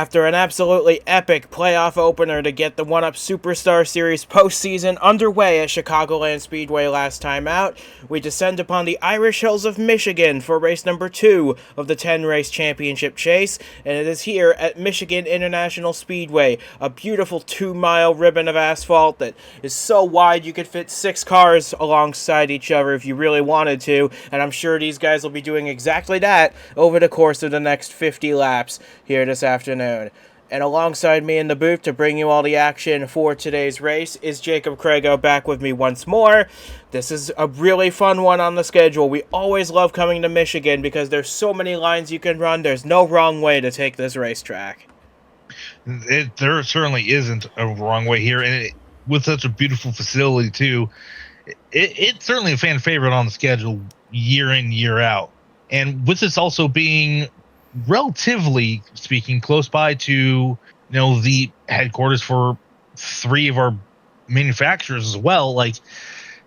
After an absolutely epic playoff opener to get the 1UP Superstar Series postseason underway at Chicagoland Speedway last time out, we descend upon the Irish Hills of Michigan for race number 2 of the 10-race championship chase, and it is here at Michigan International Speedway, a beautiful 2-mile ribbon of asphalt that is so wide you could fit 6 cars alongside each other if you really wanted to, and I'm sure these guys will be doing exactly that over the course of the next 50 laps here this afternoon. And alongside me in the booth to bring you all the action for today's race is Jacob Crago back with me once more. This is a really fun one on the schedule. We always love coming to Michigan because there's so many lines you can run. There's no wrong way to take this racetrack. There certainly isn't a wrong way here, and with such a beautiful facility too, it's certainly a fan favorite on the schedule year in, year out. And with this also being, relatively speaking, close by to the headquarters for 3 of our manufacturers as well, like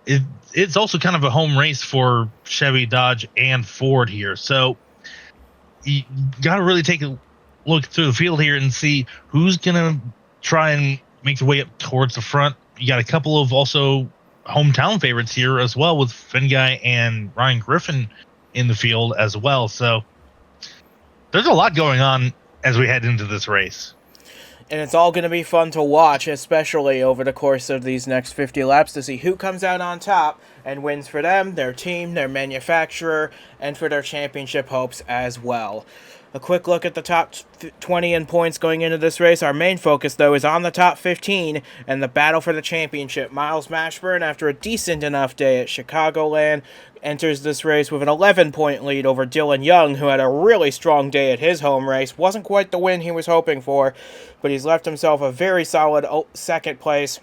it's also kind of a home race for Chevy, Dodge, and Ford here. So you got to really take a look through the field here and see who's gonna try and make their way up towards the front. You got a couple of also hometown favorites here as well, with Guy and Ryan Griffin in the field as well. So there's a lot going on as we head into this race. And it's all going to be fun to watch, especially over the course of these next 50 laps, to see who comes out on top and wins for them, their team, their manufacturer, and for their championship hopes as well. A quick look at the top 20 in points going into this race. Our main focus, though, is on the top 15 and the battle for the championship. Miles Mashburn, after a decent enough day at Chicagoland, enters this race with an 11-point lead over Dylan Young, who had a really strong day at his home race. Wasn't quite the win he was hoping for, but he's left himself a very solid second place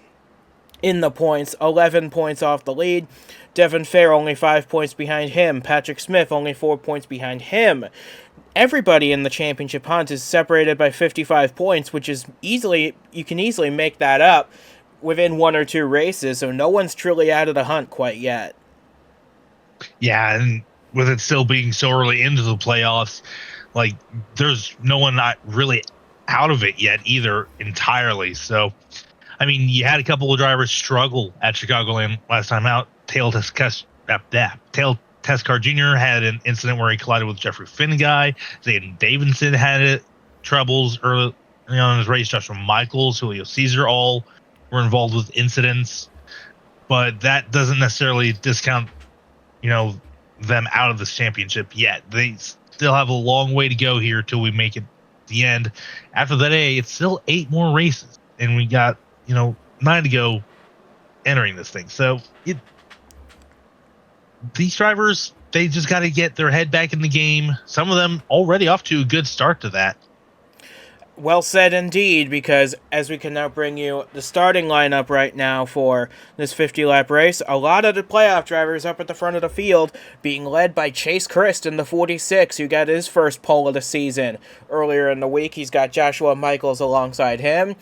in the points, 11 points off the lead. Devin Fair only 5 points behind him. Patrick Smith only 4 points behind him. Everybody in the championship hunt is separated by 55 points, which is you can easily make that up within 1 or 2 races, so no one's truly out of the hunt quite yet. Yeah, and with it still being so early into the playoffs, like there's no one not really out of it yet either entirely. So, I mean, you had a couple of drivers struggle at Chicagoland last time out. Tail Tescar Jr. had an incident where he collided with Jeffrey Finneguy. Zayden Davidson had troubles early on in his race. Joshua Michaels, Julio Caesar, all were involved with incidents. But that doesn't necessarily discount, them out of this championship yet. They still have a long way to go here till we make it the end. After that day, it's still 8 more races, and we got 9 to go entering this thing. So these drivers, they just got to get their head back in the game. Some of them already off to a good start to that. Well said indeed, because as we can now bring you the starting lineup right now for this 50-lap race, a lot of the playoff drivers up at the front of the field being led by Chase Christ in the 46, who got his first pole of the season earlier in the week. He's got Joshua Michaels alongside him.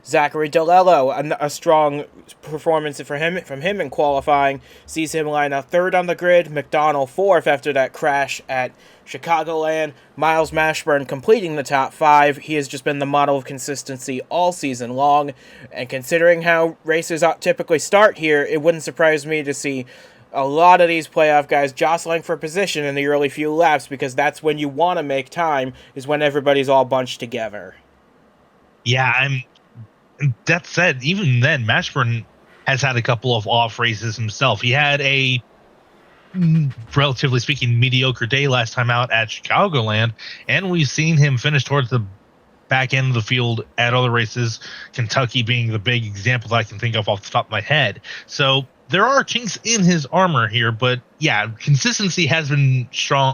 Zachary DeLello, a strong performance from him in qualifying, sees him line up 3rd on the grid, McDonald 4th after that crash at Chicagoland. Miles Mashburn completing the top 5. He has just been the model of consistency all season long, and considering how races typically start here, it wouldn't surprise me to see a lot of these playoff guys jostling for position in the early few laps, because that's when you want to make time, is when everybody's all bunched together. Yeah, that said, even then, Mashburn has had a couple of off races himself. He had a, relatively speaking, mediocre day last time out at Chicagoland, and we've seen him finish towards the back end of the field at other races, Kentucky being the big example that I can think of off the top of my head. So there are chinks in his armor here, but yeah, consistency has been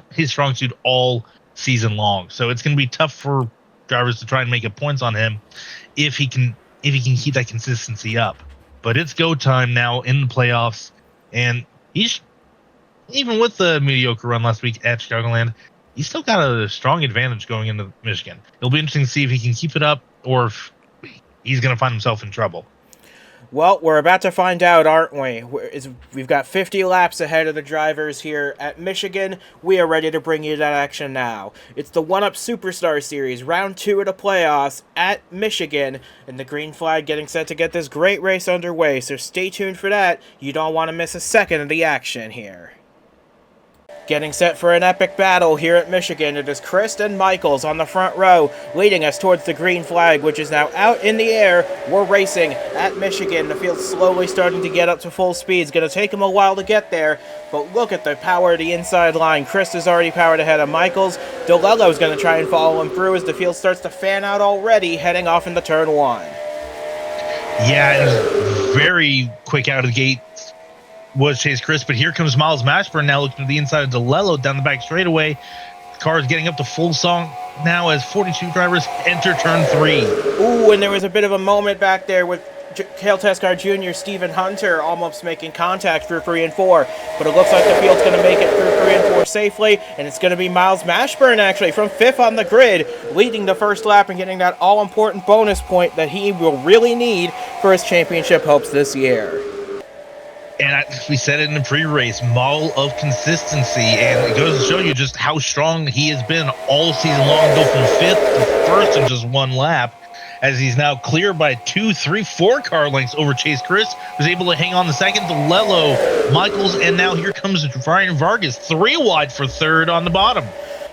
his strong suit all season long. So it's going to be tough for drivers to try and make points on him if he can keep that consistency up. But it's go time now in the playoffs, and he's, even with the mediocre run last week at Chicagoland, he's still got a strong advantage going into Michigan. It'll be interesting to see if he can keep it up or if he's going to find himself in trouble. Well, we're about to find out, aren't we? We've got 50 laps ahead of the drivers here at Michigan. We are ready to bring you that action now. It's the 1UP Superstar Series, round 2 of the playoffs at Michigan, and the green flag getting set to get this great race underway, so stay tuned for that. You don't want to miss a second of the action here. Getting set for an epic battle here at Michigan, it is Chris and Michaels on the front row, leading us towards the green flag, which is now out in the air. We're racing at Michigan. The field's slowly starting to get up to full speed. It's going to take them a while to get there, but look at the power of the inside line. Chris is already powered ahead of Michaels. DeLello's going to try and follow him through as the field starts to fan out already, heading off into turn 1. Yeah, it was very quick out of the gate was Chase Chris, but here comes Miles Mashburn now looking to the inside of DeLello down the back straightaway. The car is getting up to full song now as 42 drivers enter turn 3. Ooh, and there was a bit of a moment back there with Cale Tescar Jr., Stephen Hunter almost making contact through 3 and 4, but it looks like the field's going to make it through 3 and 4 safely, and it's going to be Miles Mashburn actually from 5th on the grid, leading the first lap and getting that all-important bonus point that he will really need for his championship hopes this year. And we said it in the pre-race, model of consistency, and it goes to show you just how strong he has been all season long. Go from 5th to 1st in just 1 lap, as he's now clear by 2, 3, 4 car lengths over Chase Chris, who's able to hang on the second to Lello, Michaels, and now here comes Ryan Vargas, 3 wide for 3rd on the bottom.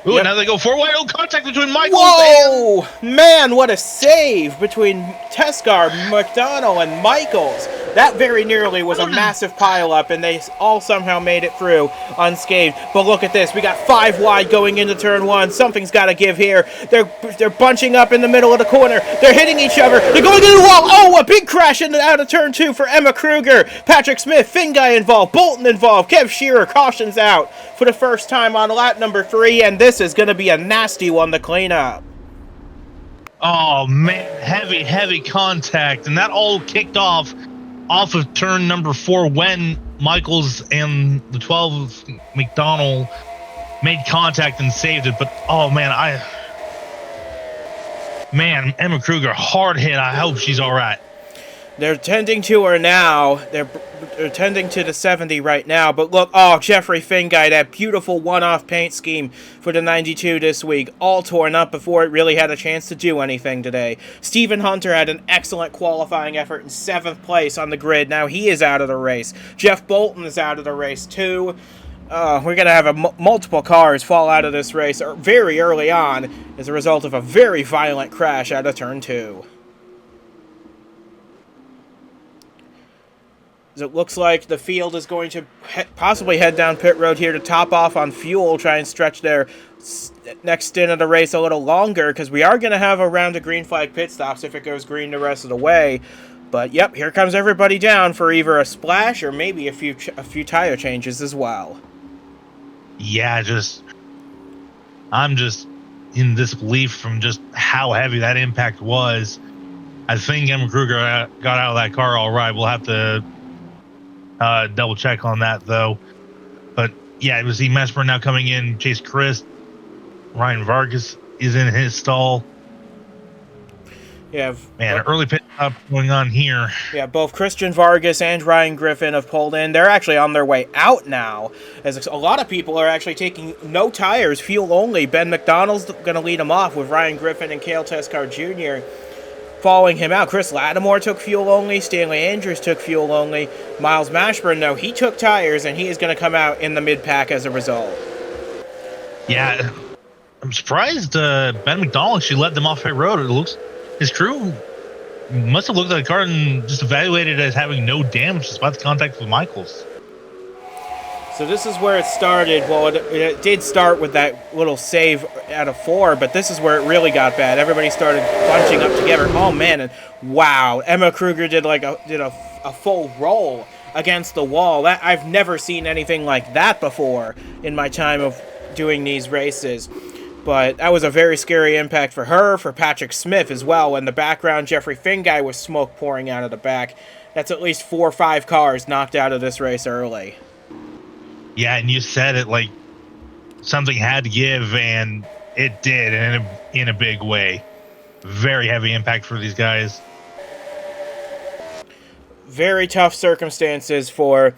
Ooh, yep. Now they go 4 wide. Oh, contact between Michaels. Whoa! Man, what a save between Tescar, McDonald, and Michaels. That very nearly was a massive pileup, and they all somehow made it through unscathed. But look at this. We got 5 wide going into turn 1. Something's got to give here. They're bunching up in the middle of the corner. They're hitting each other. They're going into the wall. Oh, a big crash out of turn 2 for Emma Kruger. Patrick Smith, Finn Guy involved, Bolton involved. Kev Shearer cautions out for the first time on lap number 3, and this is going to be a nasty one to clean up. Oh, man, heavy contact, and that all kicked off of turn number 4 when Michaels and the 12 McDonald made contact and saved it. But oh man, Emma Kruger, hard hit. I hope she's all right. They're tending to her now. They're tending to the 70 right now. But look, oh, Jeffrey Fingay, that beautiful one-off paint scheme for the 92 this week, all torn up before it really had a chance to do anything today. Stephen Hunter had an excellent qualifying effort in 7th place on the grid. Now he is out of the race. Jeff Bolton is out of the race too. We're going to have multiple cars fall out of this race very early on as a result of a very violent crash out of turn 2. It looks like the field is going to possibly head down pit road here to top off on fuel, try and stretch their next stint of the race a little longer, because we are going to have a round of green flag pit stops if it goes green the rest of the way. But yep, here comes everybody down for either a splash or maybe a few tire changes as well. Yeah, I'm just in disbelief from just how heavy that impact was. I think Emma Kruger got out of that car all right. We'll have to double check on that though. But yeah, it was the Mashburn now coming in. Chase Chris, Ryan Vargas is in his stall. Yeah, man, early pit stop going on here. Yeah, both Christian Vargas and Ryan Griffin have pulled in. They're actually on their way out now, as a lot of people are actually taking no tires, fuel only. Ben McDonald's going to lead them off with Ryan Griffin and Cale Tescar Jr. following him out. Chris Lattimore took fuel only. Stanley Andrews took fuel only. Miles Mashburn, though, he took tires, and he is going to come out in the mid-pack as a result. Yeah, I'm surprised Ben McDonald actually led them off pit road. It looks his crew must have looked at the car and just evaluated it as having no damage despite the contact with Michaels. So this is where it started. Well, it did start with that little save out of 4, but this is where it really got bad. Everybody started bunching up together. Oh man, and wow, Emma Kruger did a full roll against the wall. That I've never seen anything like that before in my time of doing these races. But that was a very scary impact for her, for Patrick Smith as well. In the background, Jeffrey Fingay with smoke pouring out of the back. That's at least 4 or 5 cars knocked out of this race early. Yeah, and you said it, like something had to give, and it did, and in a big way. Very heavy impact for these guys. very tough circumstances for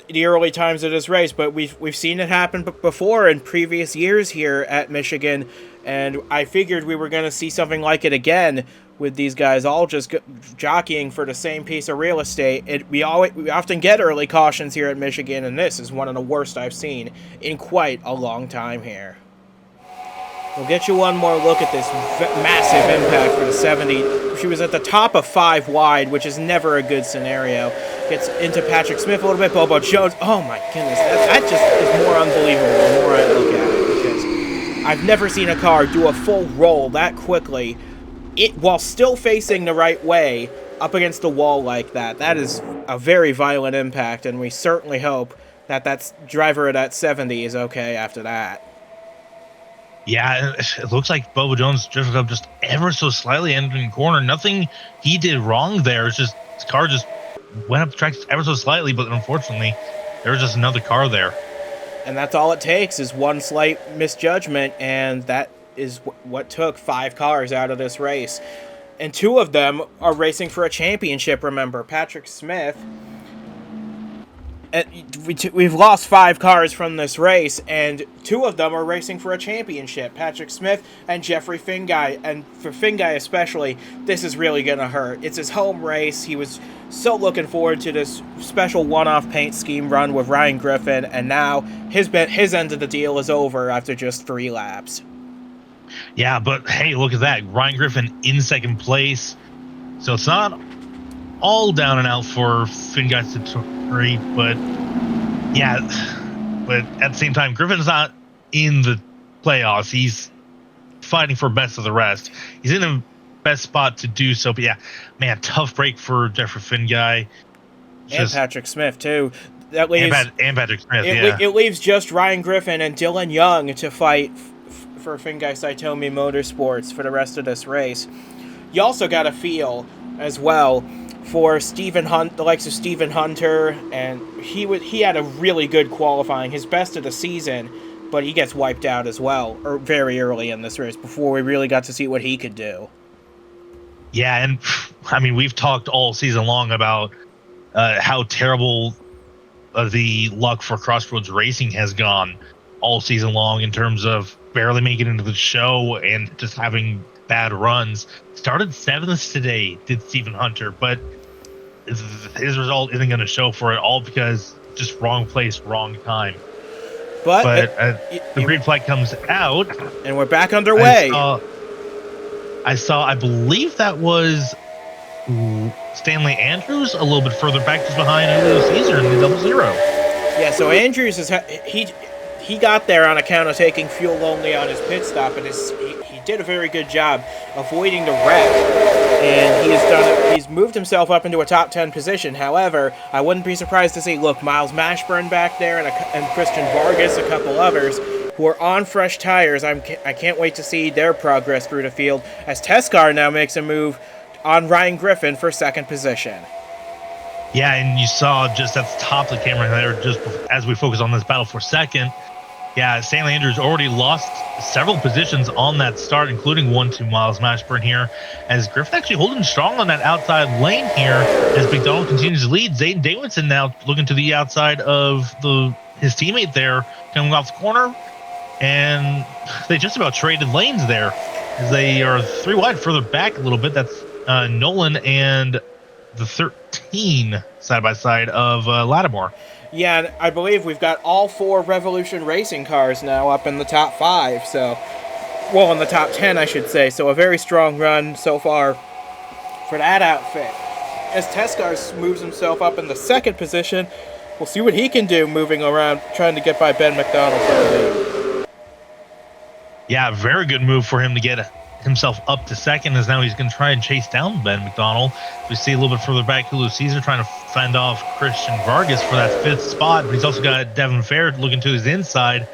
the early times of this race, but we've seen it happen before in previous years here at Michigan, and I figured we were going to see something like it again with these guys all just jockeying for the same piece of real estate. We often get early cautions here at Michigan, and this is one of the worst I've seen in quite a long time here. We'll get you one more look at this massive impact for the 70. She was at the top of 5 wide, which is never a good scenario. Gets into Patrick Smith a little bit. Bobo Jones. Oh my goodness, that just is more unbelievable the more I look at it, because I've never seen a car do a full roll that quickly, while still facing the right way up against the wall like that. That is a very violent impact, and we certainly hope that driver of that 70 is okay after that. Yeah, it looks like Bobo Jones drifted up just ever so slightly entering the corner. Nothing he did wrong there. It's just his car just went up the track ever so slightly, but unfortunately, there was just another car there. And that's all it takes is one slight misjudgment, and that is what took 5 cars out of this race. And 2 of them are racing for a championship, remember. Patrick Smith... We've lost 5 cars from this race, and 2 of them are racing for a championship. Patrick Smith and Jeffrey Finguy. And for Finguy especially, this is really going to hurt. It's his home race. He was so looking forward to this special one-off paint scheme run with Ryan Griffin, and now his end of the deal is over after just 3 laps. Yeah, but hey, look at that. Ryan Griffin in second place. So it's not all down and out for Finguy Satori, but yeah, but at the same time, Griffin's not in the playoffs. He's fighting for best of the rest. He's in the best spot to do so, but yeah, man, tough break for Jeffrey Finguy. And Patrick Smith, too. That leaves, and Patrick Smith, it leaves just Ryan Griffin and Dylan Young to fight for Finguy Saitomi Motorsports for the rest of this race. You also got a feel as well for the likes of Stephen Hunter, and he had a really good qualifying, his best of the season, but he gets wiped out as well, or very early in this race, before we really got to see what he could do. Yeah, and I mean, we've talked all season long about how terrible the luck for Crossroads Racing has gone all season long in terms of barely making it into the show and just having bad runs. Started 7th today, did Stephen Hunter, but his result isn't going to show for it all because just wrong place, wrong time. But the green flag comes out, and we're back underway. I believe that was Stanley Andrews a little bit further back, just behind Julio Caesar in the 00. Yeah, so Andrews he got there on account of taking fuel only on his pit stop, and he did a very good job avoiding the wreck, and he's moved himself up into a top 10 position. However, I wouldn't be surprised to see, Miles Mashburn back there and Christian Vargas, a couple others who are on fresh tires. I can't wait to see their progress through the field as Tescar now makes a move on Ryan Griffin for 2nd position. Yeah, and you saw just at the top of the camera there, just as we focus on this battle for 2nd, yeah, Stanley Andrews already lost several positions on that start, including 1 to Miles Mashburn here, as Griffin actually holding strong on that outside lane here as McDonald continues to lead. Zayden Davidson now looking to the outside of his teammate there, coming off the corner, and they just about traded lanes there as they are 3 wide further back a little bit. That's Nolan and the 13 side by side of Lattimore. Yeah, and I believe we've got all 4 Revolution Racing cars now up in the top 5, in the top 10, I should say. So a very strong run so far for that outfit. As Tescar moves himself up in the 2nd position, we'll see what he can do moving around, trying to get by Ben McDonald for the lead. Yeah, very good move for him to get himself up to 2nd, as now he's going to try and chase down Ben McDonald. We see a little bit further back Julio Caesar trying to fend off Christian Vargas for that 5th spot, but he's also got Devin Fair looking to his inside.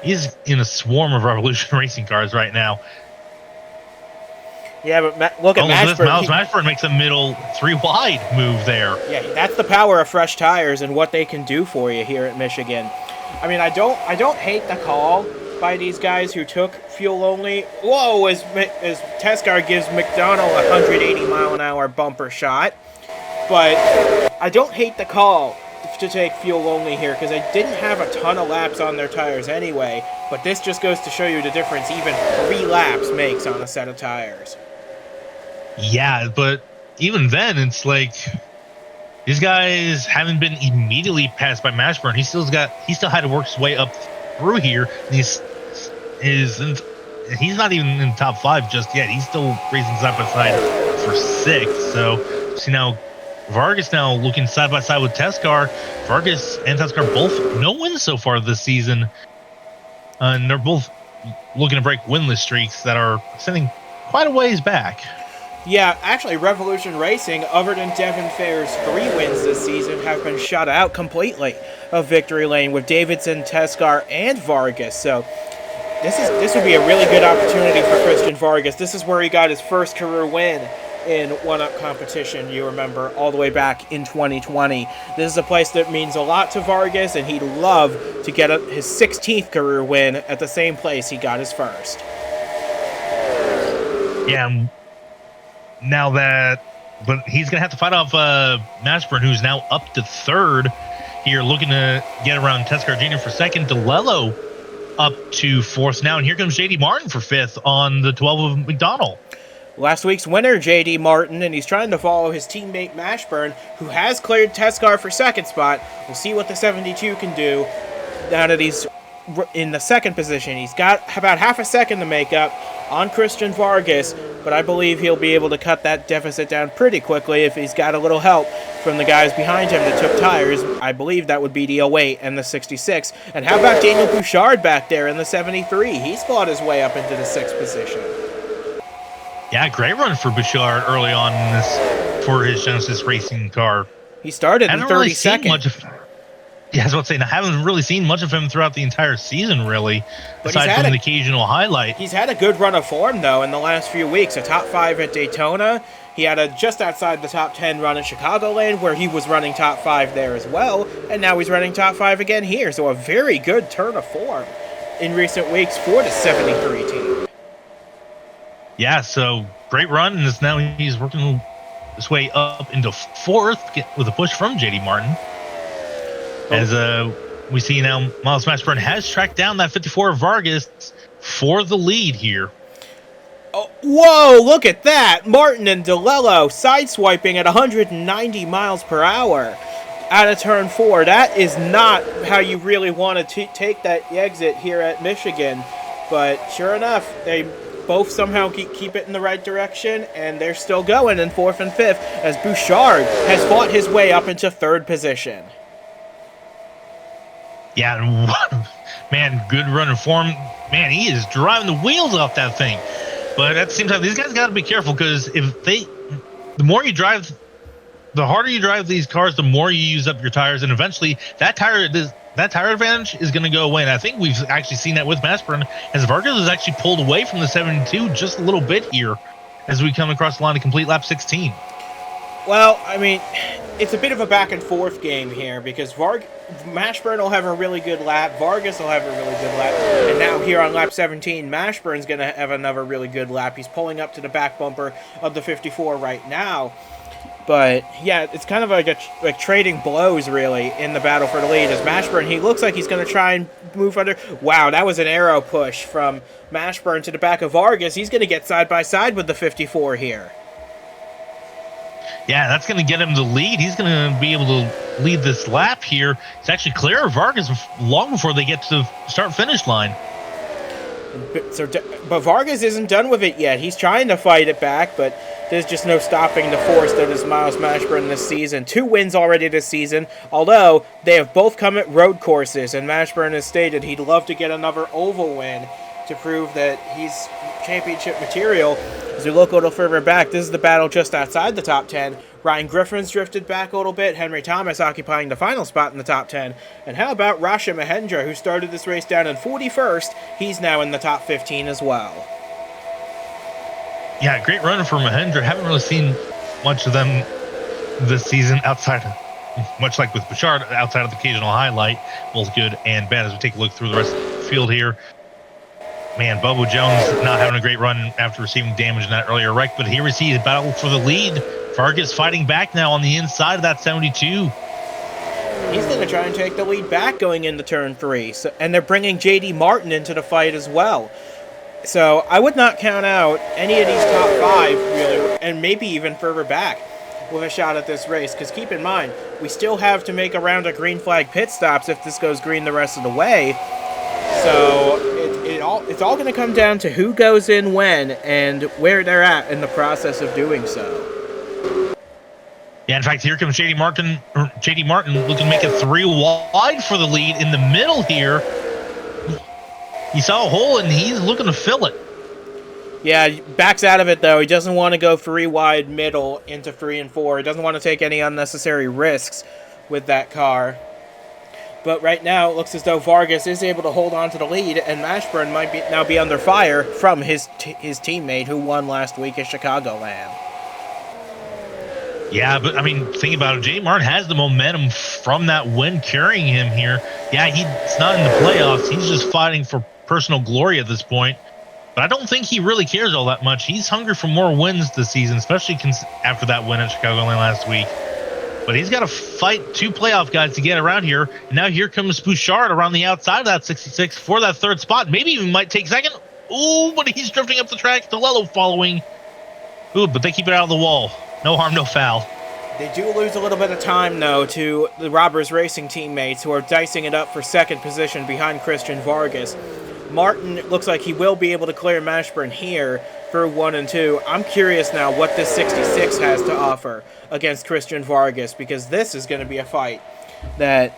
He's in a swarm of Revolution Racing cars right now. Yeah, but look at Mashburn. Miles Mashburn makes a middle 3 wide move there. Yeah, that's the power of fresh tires and what they can do for you here at Michigan. I mean, I don't hate the call by these guys who took fuel only. Whoa, as Tescar gives McDonald a 180 mile an hour bumper shot. But I don't hate the call to take fuel only here because they didn't have a ton of laps on their tires anyway. But this just goes to show you the difference even 3 laps makes on a set of tires. Yeah, but even then, it's like these guys haven't been immediately passed by Mashburn. He still had to work his way up through here, and he's not even in the top 5 just yet. He's still racing side by side for 6. So see now, Vargas now looking side by side with Teskar. Vargas and Teskar both no wins so far this season, and they're both looking to break winless streaks that are sending quite a ways back. Yeah, actually, Revolution Racing, other than Devin Fair's 3 wins this season, have been shut out completely of victory lane with Davidson, Teskar, and Vargas. So this would be a really good opportunity for Christian Vargas. This is where he got his first career win in one-up competition, you remember, all the way back in 2020. This is a place that means a lot to Vargas, and he'd love to get his 16th career win at the same place he got his first. Yeah, but he's going to have to fight off Mashburn, who's now up to 3rd here, looking to get around Teskar Jr. for 2nd. DeLello up to 4th now, and here comes J.D. Martin for 5th on the 12 of McDonald. Last week's winner, J.D. Martin, and he's trying to follow his teammate Mashburn, who has cleared Teskar for 2nd spot. We'll see what the 72 can do now that he's in the 2nd position. He's got about half a second to make up on Christian Vargas, but I believe he'll be able to cut that deficit down pretty quickly if he's got a little help from the guys behind him that took tires. I believe that would be the 08 and the 66. And how about Daniel Bouchard back there in the 73? He's fought his way up into the 6th position. Yeah, great run for Bouchard early on in this for his Genesis Racing car. He started in 32nd. Yeah, I was about to say, I haven't really seen much of him throughout the entire season, really, aside from an occasional highlight. He's had a good run of form, though, in the last few weeks. A top 5 at Daytona. He had a just outside the top 10 run at Chicagoland, where he was running top 5 there as well, and now he's running top 5 again here. So a very good turn of form in recent weeks for the 73 team. Yeah, so great run, and now he's working his way up into 4th with a push from J.D. Martin. As we see now, Miles Mashburn has tracked down that 54 Vargas for the lead here. Oh, whoa, look at that. Martin and DeLello sideswiping at 190 miles per hour out of turn 4. That is not how you really want to take that exit here at Michigan. But sure enough, they both somehow keep it in the right direction, and they're still going in 4th and 5th as Bouchard has fought his way up into 3rd position. Yeah, man, good run of form. Man, he is driving the wheels off that thing. But at the same time, these guys got to be careful because the more you drive, the harder you drive these cars, the more you use up your tires, and eventually that tire advantage is going to go away. And I think we've actually seen that with Mashburn, as Vargas is actually pulled away from the 72 just a little bit here as we come across the line to complete lap 16. Well, I mean, it's a bit of a back and forth game here because Mashburn will have a really good lap, Vargas will have a really good lap, and now here on lap 17, Mashburn's going to have another really good lap. He's pulling up to the back bumper of the 54 right now. But yeah, it's kind of like trading blows really in the battle for the lead. As Mashburn, he looks like he's going to try and move under. Wow, that was an arrow push from Mashburn to the back of Vargas. He's going to get side by side with the 54 here. Yeah, that's going to get him the lead. He's going to be able to lead this lap here. It's actually clear of Vargas long before they get to the start-finish line. But Vargas isn't done with it yet. He's trying to fight it back, but there's just no stopping the force that is Miles Mashburn this season. 2 wins already this season, although they have both come at road courses, and Mashburn has stated he'd love to get another oval win to prove that he's championship material. As we look a little further back, this is the battle just outside the top 10. Ryan Griffin's drifted back a little bit. Henry Thomas occupying the final spot in the top 10. And how about Rasha Mahendra, who started this race down in 41st? He's now in the top 15 as well. Yeah, great run for Mahendra. Haven't really seen much of them this season outside, much like with Bouchard, outside of the occasional highlight, both good and bad. As we take a look through the rest of the field here, man, Bobo Jones not having a great run after receiving damage in that earlier wreck, but here we see the battle for the lead Vargas fighting back now on the inside of that 72. He's going to try and take the lead back going into turn 3. So, and they're bringing J.D. Martin into the fight as well. So I would not count out any of these top 5, really, and maybe even further back with a shot at this race. Because keep in mind, we still have to make a round of green flag pit stops if this goes green the rest of the way. So it's all going to come down to who goes in when and where they're at in the process of doing so. Yeah, in fact, here comes J.D. Martin looking to make it 3 wide for the lead in the middle here. He saw a hole, and he's looking to fill it. Yeah, he backs out of it, though. He doesn't want to go 3 wide middle into 3 and 4. He doesn't want to take any unnecessary risks with that car. But right now, it looks as though Vargas is able to hold on to the lead, and Mashburn might now be under fire from his teammate who won last week at Chicagoland. Yeah, but I mean, think about it. J.D. Martin has the momentum from that win carrying him here. Yeah, he's not in the playoffs. He's just fighting for personal glory at this point. But I don't think he really cares all that much. He's hungry for more wins this season, especially after that win at Chicagoland last week. But he's got to fight 2 playoff guys to get around here. And now here comes Bouchard around the outside of that 66 for that 3rd spot. Maybe even might take 2nd. Ooh, but he's drifting up the track. DeLello following. Ooh, but they keep it out of the wall. No harm, no foul. They do lose a little bit of time, though, to the Robbers Racing teammates who are dicing it up for 2nd position behind Christian Vargas. Martin looks like he will be able to clear Mashburn here for 1 and 2. I'm curious now what this 66 has to offer against Christian Vargas, because this is going to be a fight that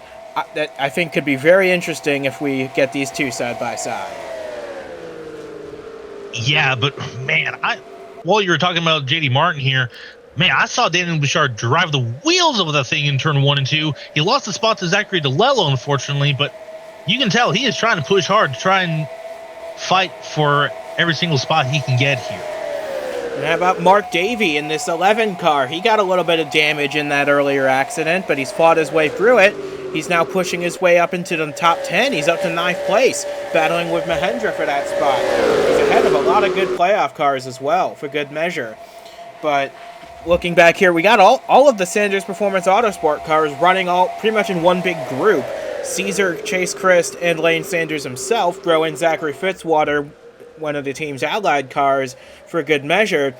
I think could be very interesting if we get these two side by side. Yeah, but man, while you were talking about J.D. Martin here, man, I saw Daniel Bouchard drive the wheels of that thing in turn 1 and 2. He lost the spot to Zachary DeLello, unfortunately, but you can tell he is trying to push hard to try and fight for every single spot he can get here. And how about Mark Davey in this 11 car? He got a little bit of damage in that earlier accident, but he's fought his way through it. He's now pushing his way up into the top 10. He's up to 9th place, battling with Mahendra for that spot. He's ahead of a lot of good playoff cars as well, for good measure. But looking back here, we got all of the Sanders Performance Autosport cars running all pretty much in one big group. Caesar, Chase Christ, and Lane Sanders himself throw in Zachary Fitzwater, one of the team's allied cars, for good measure.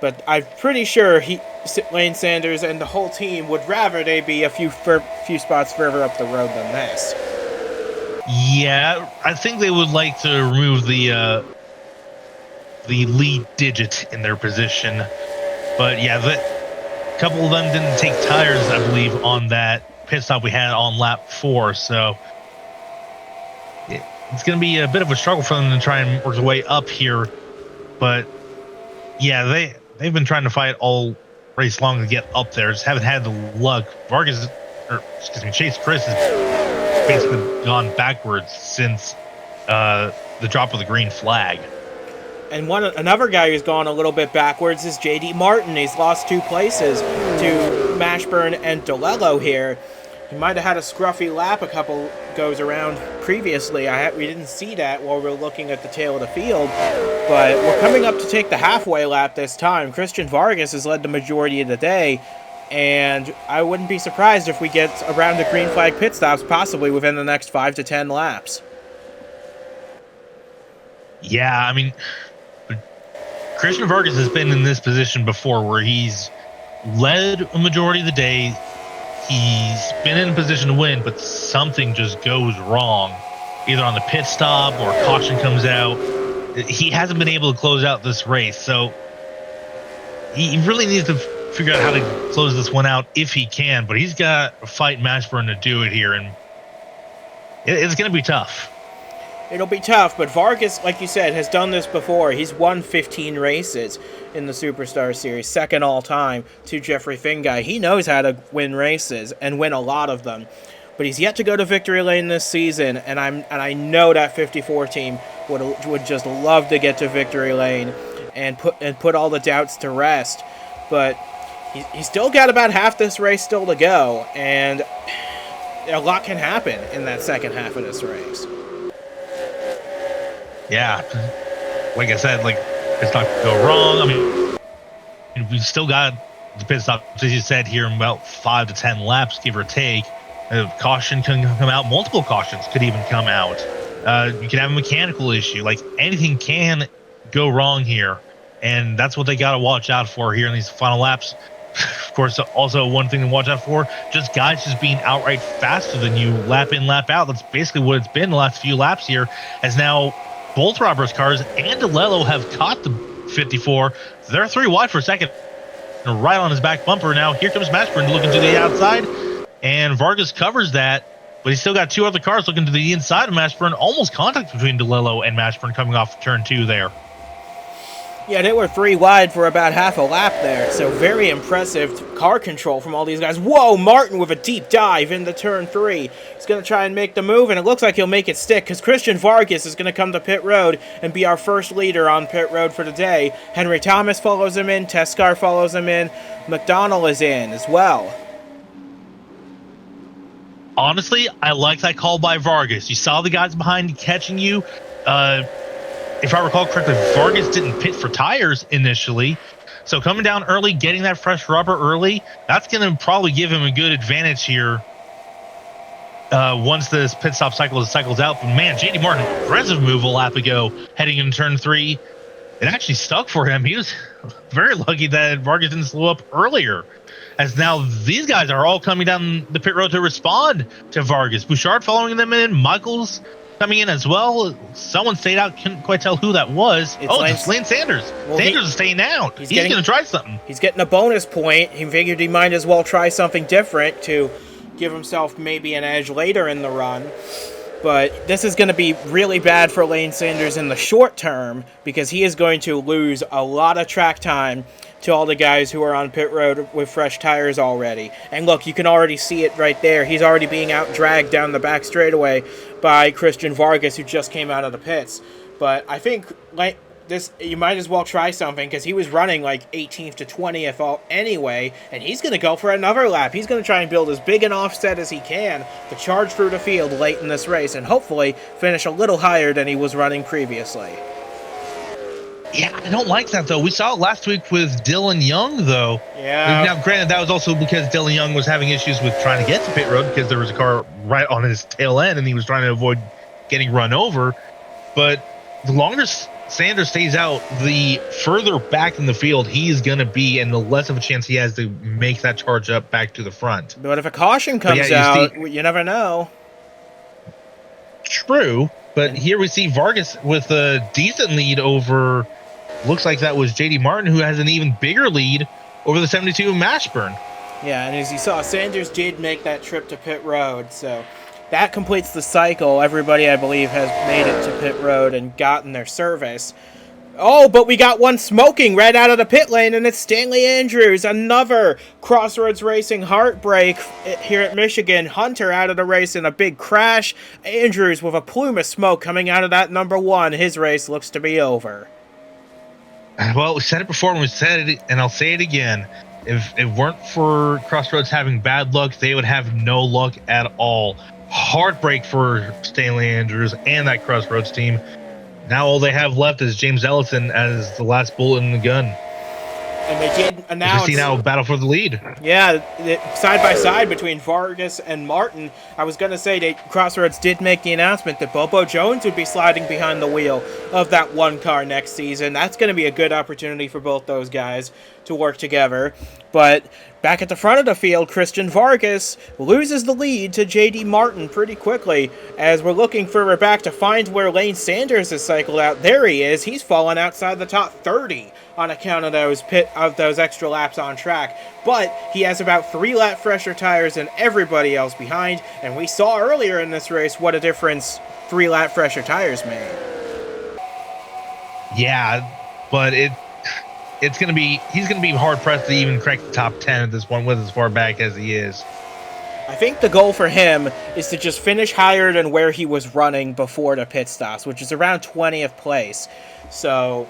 But I'm pretty sure Lane Sanders and the whole team would rather they be a few spots further up the road than this. Yeah, I think they would like to remove the lead digit in their position. But yeah, a couple of them didn't take tires, I believe, on that pit stop we had on lap 4. So it's going to be a bit of a struggle for them to try and work their way up here. But yeah, they've been trying to fight all race long to get up there. Just haven't had the luck. Chase Chris has basically gone backwards since the drop of the green flag. And another guy who's gone a little bit backwards is J.D. Martin. He's lost 2 places to Mashburn and DeLello here. He might have had a scruffy lap a couple goes around previously. We didn't see that while we were looking at the tail of the field. But we're coming up to take the halfway lap this time. Christian Vargas has led the majority of the day. And I wouldn't be surprised if we get a round of green flag pit stops possibly within the next 5 to 10 laps. Yeah, I mean, Christian Vargas has been in this position before where he's led a majority of the day. He's been in a position to win, but something just goes wrong, either on the pit stop or caution comes out. He hasn't been able to close out this race, so he really needs to figure out how to close this one out if he can, but he's got to fight Mashburn to do it here, and it's going to be tough. It'll be tough, but Vargas, like you said, has done this before. He's won 15 races in the Superstar Series, second all-time to Jeffrey Finguy. He knows how to win races and win a lot of them, but he's yet to go to victory lane this season, and I know that 54 team would just love to get to victory lane and put all the doubts to rest. But he's still got about half this race still to go, and a lot can happen in that second half of this race. Yeah, like I said, it's not going to go wrong. I mean, we've still got the pit stop, as you said, here in about 5 to 10 laps, give or take. Caution can come out. Multiple cautions could even come out. You can have a mechanical issue. Like, anything can go wrong here, and that's what they got to watch out for here in these final laps. Of course, also one thing to watch out for, just guys just being outright faster than you lap in, lap out. That's basically what it's been the last few laps here, as now both Roberts cars and DeLello have caught the 54. They're 3 wide for a second, right on his back bumper. Now here comes Mashburn looking to the outside, and Vargas covers that, but he's still got 2 other cars looking to the inside of Mashburn. Almost contact between DeLello and Mashburn coming off turn 2 there. Yeah, they were 3 wide for about half a lap there, so very impressive car control from all these guys. Whoa, Martin with a deep dive into turn 3. He's going to try and make the move, and it looks like he'll make it stick, because Christian Vargas is going to come to pit road and be our first leader on pit road for the day. Henry Thomas follows him in, Teskar follows him in, McDonald is in as well. Honestly, I like that call by Vargas. You saw the guys behind catching you. If I recall correctly, Vargas didn't pit for tires initially. So coming down early, getting that fresh rubber early, that's going to probably give him a good advantage here once this pit stop cycles out. But man, JD Martin, aggressive move a lap ago, heading into turn 3. It actually stuck for him. He was very lucky that Vargas didn't slow up earlier, as now these guys are all coming down the pit road to respond to Vargas. Bouchard following them in, Michaels coming in as well. Someone stayed out, couldn't quite tell who that was. It's Lane Sanders. Well, Sanders is staying out. He's going to try something. He's getting a bonus point. He figured he might as well try something different to give himself maybe an edge later in the run. But this is going to be really bad for Lane Sanders in the short term, because he is going to lose a lot of track time to all the guys who are on pit road with fresh tires already. And look, you can already see it right there. He's already being out-dragged down the back straightaway by Christian Vargas, who just came out of the pits. But I think like this, you might as well try something, because he was running like 18th to 20th anyway, and he's going to go for another lap. He's going to try and build as big an offset as he can to charge through the field late in this race and hopefully finish a little higher than he was running previously. Yeah, I don't like that, though. We saw it last week with Dylan Young, though. Yeah. Now, granted, that was also because Dylan Young was having issues with trying to get to pit road, because there was a car right on his tail end, and he was trying to avoid getting run over. But the longer Sanders stays out, the further back in the field he's going to be, and the less of a chance he has to make that charge up back to the front. But if a caution comes out, you never know. True, but here we see Vargas with a decent lead over... Looks like that was JD Martin, who has an even bigger lead over the 72 of Mashburn. Yeah, and as you saw, Sanders did make that trip to pit road, so that completes the cycle. Everybody, I believe, has made it to pit road and gotten their service. Oh, but we got one smoking right out of the pit lane, and it's Stanley Andrews. Another Crossroads Racing heartbreak here at Michigan. Hunter out of the race in a big crash. Andrews with a plume of smoke coming out of that number 1. His race looks to be over. Well, we said it before and we said it, and I'll say it again. If it weren't for Crossroads having bad luck, they would have no luck at all. Heartbreak for Stanley Andrews and that Crossroads team. Now all they have left is James Ellison as the last bullet in the gun. And they did announce... You see now battle for the lead. Yeah, side by side between Vargas and Martin. I was going to say that Crossroads did make the announcement that Bobo Jones would be sliding behind the wheel of that one car next season. That's going to be a good opportunity for both those guys to work together. But back at the front of the field, Christian Vargas loses the lead to JD Martin pretty quickly, as we're looking further back to find where Lane Sanders has cycled out. There he is. He's fallen outside the top 30 on account of those extra laps on track. But he has about 3 lap fresher tires than everybody else behind, and we saw earlier in this race what a difference 3 lap fresher tires made. Yeah, but he's going to be hard pressed to even crack the top 10 at this point with as far back as he is. I think the goal for him is to just finish higher than where he was running before the pit stops, which is around 20th place. So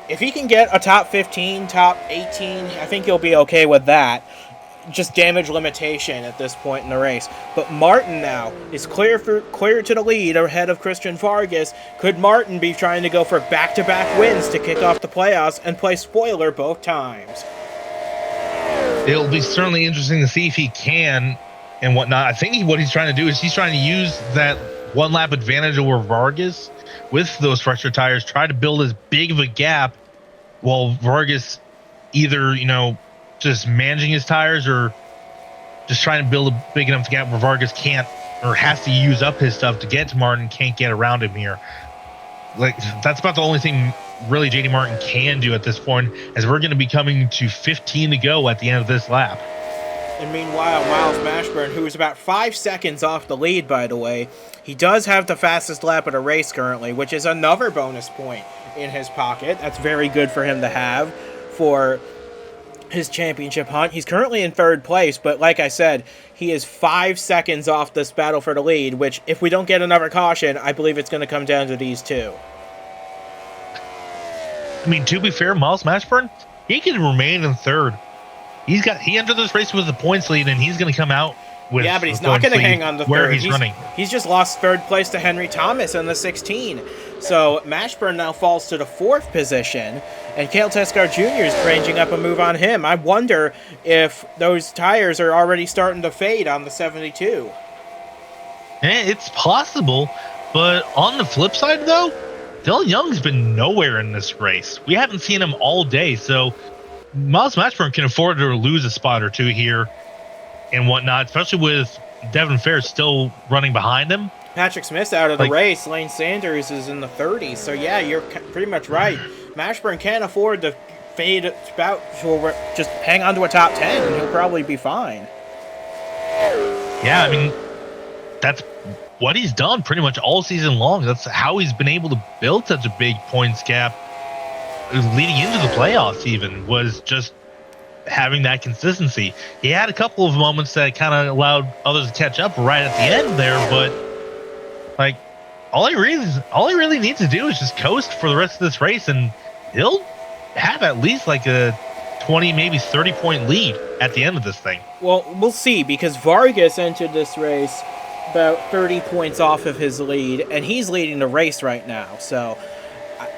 if he can get a top 15, top 18, I think he'll be okay with that. Just damage limitation at this point in the race. But Martin now is clear to the lead ahead of Christian Vargas. Could Martin be trying to go for back-to-back wins to kick off the playoffs and play spoiler both times? it'll be certainly interesting to see if he can and whatnot. I think what he's trying to do is he's trying to use that 1 lap advantage over Vargas with those fresher tires, try to build as big of a gap while Vargas either, just managing his tires or just trying to build a big enough gap where Vargas can't or has to use up his stuff to get to Martin, can't get around him here. Like, that's about the only thing really JD Martin can do at this point, as we're going to be coming to 15 to go at the end of this lap. And meanwhile, Miles Mashburn, who is about 5 seconds off the lead, by the way, he does have the fastest lap of the race currently, which is another bonus point in his pocket. That's very good for him to have for his championship hunt. He's currently in 3rd place, but like I said, he is 5 seconds off this battle for the lead, which, if we don't get another caution, I believe it's going to come down to these two. I mean, to be fair, Miles Mashburn, he can remain in 3rd. He entered this race with the points lead, and he's going to come out with but he's not going to hang on to 3rd. Where he's running. He's just lost 3rd place to Henry Thomas in the 16. So Mashburn now falls to the 4th position, and Cale Teskar Jr. is ranging up a move on him. I wonder if those tires are already starting to fade on the 72. It's possible, but on the flip side, though, Dylan Young's been nowhere in this race. We haven't seen him all day, so Miles Mashburn can afford to lose a spot or two here and whatnot, especially with Devin Fair still running behind him. Patrick Smith's out of the race. Lane Sanders is in the 30s. So, yeah, you're pretty much right. Mashburn can't afford to fade about, so just hang on to a top 10, and he'll probably be fine. Yeah, I mean, that's what he's done pretty much all season long. That's how he's been able to build such a big points gap leading into the playoffs, even, was just having that consistency. He had a couple of moments that kind of allowed others to catch up right at the end there, but like all he really needs to do is just coast for the rest of this race, and he'll have at least like a 20, maybe 30-point lead at the end of this thing. Well, we'll see, because Vargas entered this race about 30 points off of his lead, and he's leading the race right now, so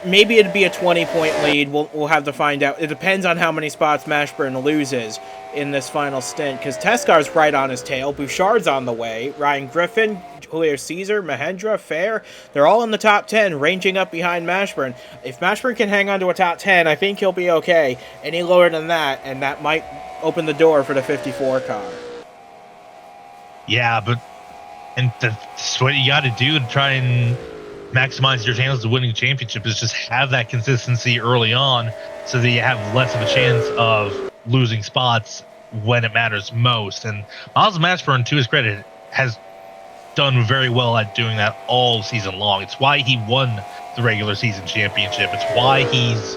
maybe it'd be a 20-point lead. We'll have to find out. It depends on how many spots Mashburn loses in this final stint, because Tescar's right on his tail. Bouchard's on the way. Ryan Griffin, Julio Caesar, Mahendra, Fair, they're all in the top 10, ranging up behind Mashburn. If Mashburn can hang on to a top 10, I think he'll be okay. Any lower than that, and that might open the door for the 54 car. Yeah, and that's what you got to do to try and maximize your chances of winning a championship, is just have that consistency early on so that you have less of a chance of losing spots when it matters most. And Miles Mashburn, to his credit, has done very well at doing that all season long. It's why he won the regular season championship. It's why he's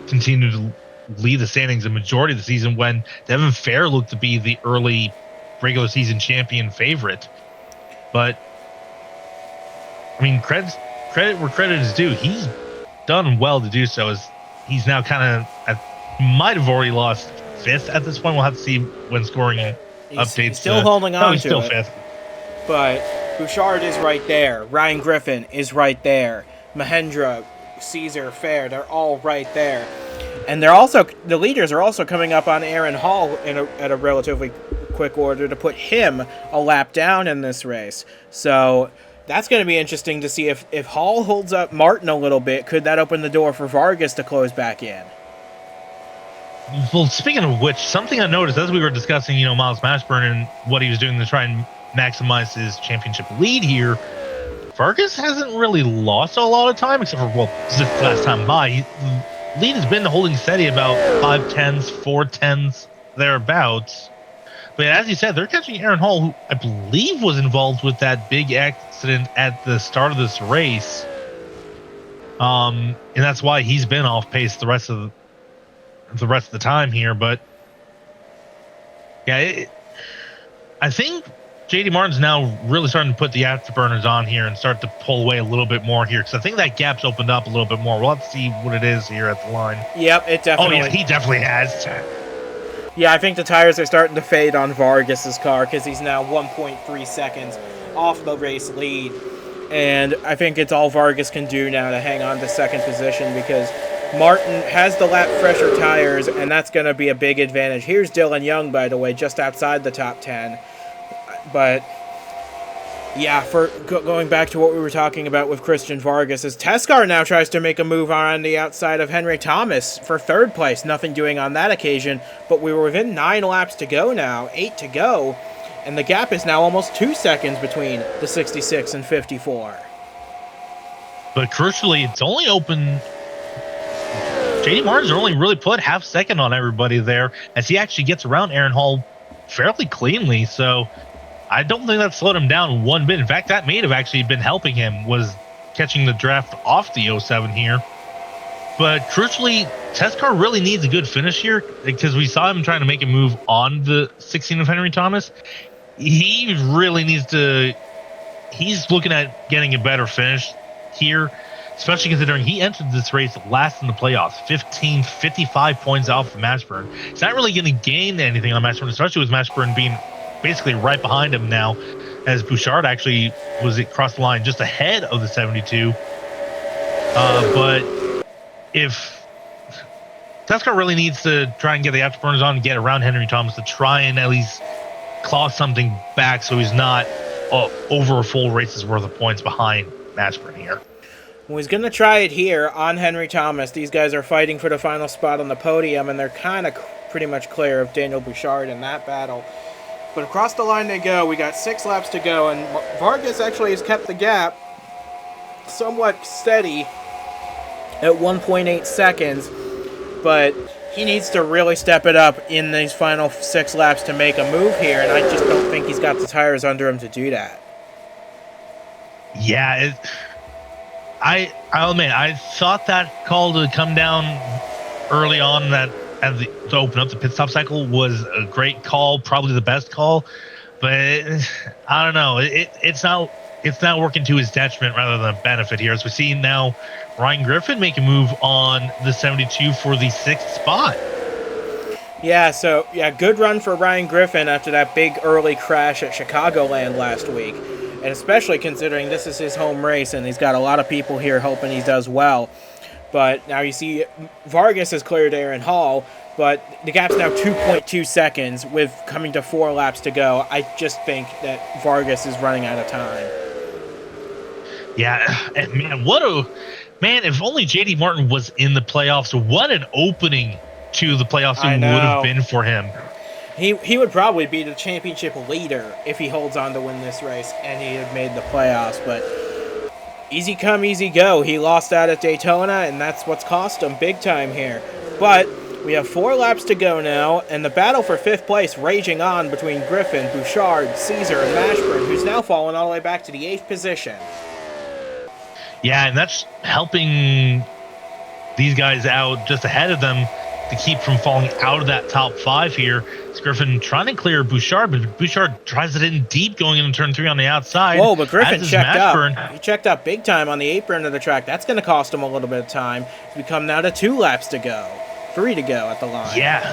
continued to lead the standings the majority of the season when Devin Fair looked to be the early regular season champion favorite. But I mean, credit where credit is due. He's done well to do so, as he's now kind of might have already lost 5th at this point. We'll have to see when scoring updates. He's still holding on he's to still it. 5th. But Bouchard is right there. Ryan Griffin is right there. Mahendra, Caesar, Fair, they're all right there. And the leaders are also coming up on Aaron Hall at a relatively quick order to put him a lap down in this race. So that's going to be interesting to see if Hall holds up Martin a little bit. Could that open the door for Vargas to close back in? Well, speaking of which, something I noticed as we were discussing, Miles Mashburn and what he was doing to try and maximize his championship lead here, Vargas hasn't really lost a lot of time, except for, this is the last time by. Lead has been holding steady about 5/10s, 4/10s, thereabouts. But as you said, they're catching Aaron Hall, who I believe was involved with that big accident at the start of this race. And that's why he's been off pace the rest of the time here. But yeah, I think JD Martin's now really starting to put the afterburners on here and start to pull away a little bit more here, because I think that gap's opened up a little bit more. We'll have to see what it is here at the line. Yep, it definitely. Oh yeah, he definitely has. Yeah, I think the tires are starting to fade on Vargas's car, because he's now 1.3 seconds off the race lead. And I think it's all Vargas can do now to hang on to second position, because Martin has the lap fresher tires, and that's going to be a big advantage. Here's Dylan Young, by the way, just outside the top 10. But yeah, for going back to what we were talking about with Christian Vargas, as Teskar now tries to make a move on the outside of Henry Thomas for third place. Nothing doing on that occasion, but we were within 9 laps to go now, 8 to go, and the gap is now almost 2 seconds between the 66 and 54. But crucially, it's only open. JD Martin's only really put half second on everybody there as he actually gets around Aaron Hall fairly cleanly. So I don't think that slowed him down one bit. In fact, that may have actually been helping him, was catching the draft off the 07 here. But crucially, Teskar really needs a good finish here because we saw him trying to make a move on the 16 of Henry Thomas. He really needs to, he's looking at getting a better finish here, especially considering he entered this race last in the playoffs, 55 points off of Mashburn. He's not really going to gain anything on Mashburn, especially with Mashburn being basically right behind him now, as Bouchard actually was across the line just ahead of the 72. But if Teskar really needs to try and get the afterburners on and get around Henry Thomas to try and at least claw something back so he's not over a full race's worth of points behind Mashburn here. Well, he's going to try it here on Henry Thomas. These guys are fighting for the final spot on the podium, and they're kind of pretty much clear of Daniel Bouchard in that battle. But across the line they go. We got 6 laps to go, and Vargas actually has kept the gap somewhat steady at 1.8 seconds, but he needs to really step it up in these final 6 laps to make a move here, and I just don't think he's got the tires under him to do that. Yeah, I'll admit, I thought that call to come down early on to open up the pit stop cycle was a great call, probably the best call, but I don't know. It's not working to his detriment rather than benefit here. As we see now, Ryan Griffin make a move on the 72 for the 6th spot. Yeah, good run for Ryan Griffin after that big early crash at Chicagoland last week. And especially considering this is his home race and he's got a lot of people here hoping he does well. But now you see Vargas has cleared Aaron Hall, but the gap's now 2.2 seconds with coming to 4 laps to go. I just think that Vargas is running out of time. Yeah, and man, if only JD Martin was in the playoffs, what an opening to the playoffs it would have been for him. He would probably be the championship leader if he holds on to win this race and he had made the playoffs, but easy come, easy go. He lost out at Daytona, and that's what's cost him big time here. But we have 4 laps to go now, and the battle for 5th place raging on between Griffin, Bouchard, Caesar, and Mashburn, who's now fallen all the way back to the 8th position. Yeah, and that's helping these guys out just ahead of them to keep from falling out of that top 5 here. It's Griffin trying to clear Bouchard, but Bouchard tries it in deep going into turn 3 on the outside. Whoa, but Griffin checked up. He checked up big time on the apron of the track. That's going to cost him a little bit of time. We come now to 2 laps to go. 3 to go at the line. Yeah,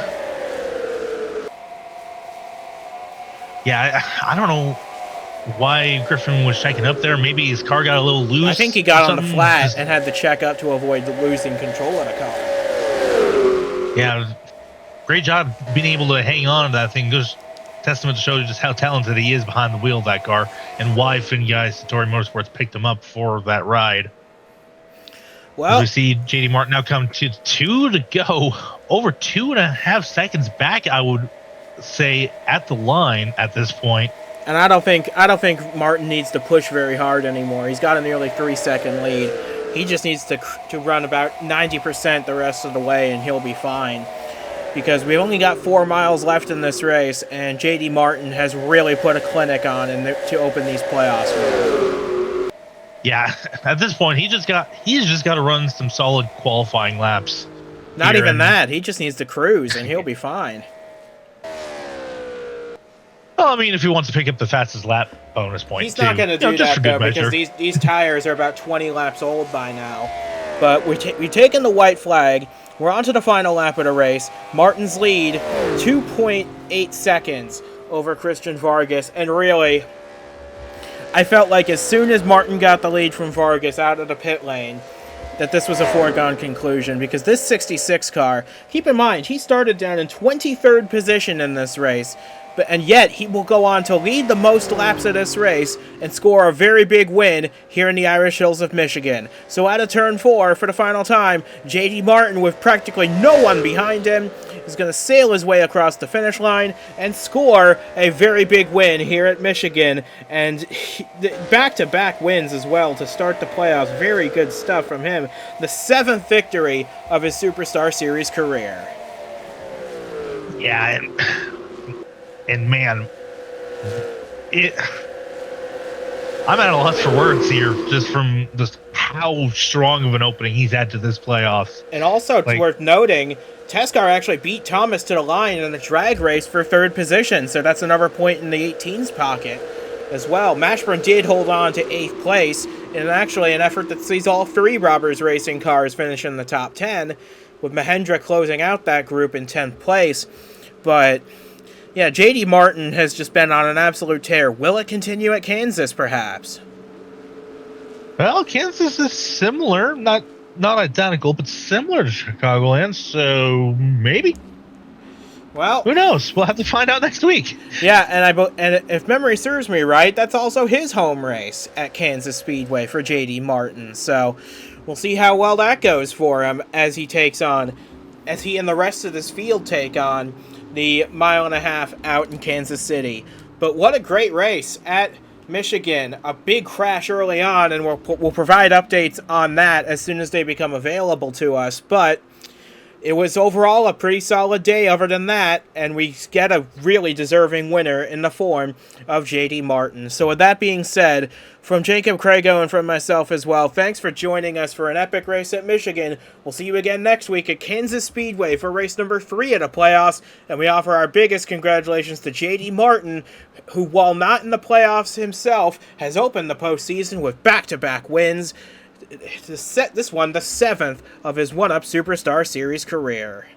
I don't know why Griffin was checking up there. Maybe his car got a little loose. I think he got on the flat and had to check up to avoid losing control of the car. Yeah, great job being able to hang on to that thing. Just testament to show just how talented he is behind the wheel of that car and why Satori Motorsports picked him up for that ride. Well, as we see JD Martin now come to 2 to go, over 2.5 seconds back, I would say, at the line at this point. And I don't think Martin needs to push very hard anymore. He's got a nearly 3-second lead. He just needs to run about 90% the rest of the way, and he'll be fine. Because we've only got 4 miles left in this race, and JD Martin has really put a clinic on to open these playoffs. Yeah, at this point, he's just got to run some solid qualifying laps. Not even that. He just needs to cruise, and he'll be fine. Well, I mean, if he wants to pick up the fastest lap bonus point, he's not going to do that, though, because these tires are about 20 laps old by now. But we've taken the white flag. We're on to the final lap of the race. Martin's lead, 2.8 seconds over Christian Vargas. And really, I felt like as soon as Martin got the lead from Vargas out of the pit lane, that this was a foregone conclusion, because this 66 car, keep in mind, he started down in 23rd position in this race, and yet he will go on to lead the most laps of this race and score a very big win here in the Irish Hills of Michigan. So out of turn 4 for the final time, J.D. Martin, with practically no one behind him, is going to sail his way across the finish line and score a very big win here at Michigan. And back-to-back wins as well to start the playoffs. Very good stuff from him. The 7th victory of his Superstar Series career. Yeah, and man, I'm at a loss for words here, just from just how strong of an opening he's had to this playoffs. And also, it's worth noting, Teskar actually beat Thomas to the line in the drag race for 3rd position, so that's another point in the 18's pocket as well. Mashburn did hold on to 8th place in actually an effort that sees all 3 Robbers Racing cars finish in the top 10, with Mahendra closing out that group in 10th place. But yeah, J.D. Martin has just been on an absolute tear. Will it continue at Kansas, perhaps? Well, Kansas is similar, not identical, but similar to Chicagoland, so maybe. Well, who knows? We'll have to find out next week. Yeah, and if memory serves me right, that's also his home race at Kansas Speedway for J.D. Martin. So we'll see how well that goes for him as he and the rest of this field take on the 1.5 miles out in Kansas City. But what a great race at Michigan. A big crash early on, and we'll provide updates on that as soon as they become available to us. But it was overall a pretty solid day other than that, and we get a really deserving winner in the form of J.D. Martin. So with that being said, from Jacob Crago and from myself as well, thanks for joining us for an epic race at Michigan. We'll see you again next week at Kansas Speedway for race number 3 of the playoffs, and we offer our biggest congratulations to J.D. Martin, who, while not in the playoffs himself, has opened the postseason with back-to-back wins. This one, the 7th of his 1UP Superstar Series career.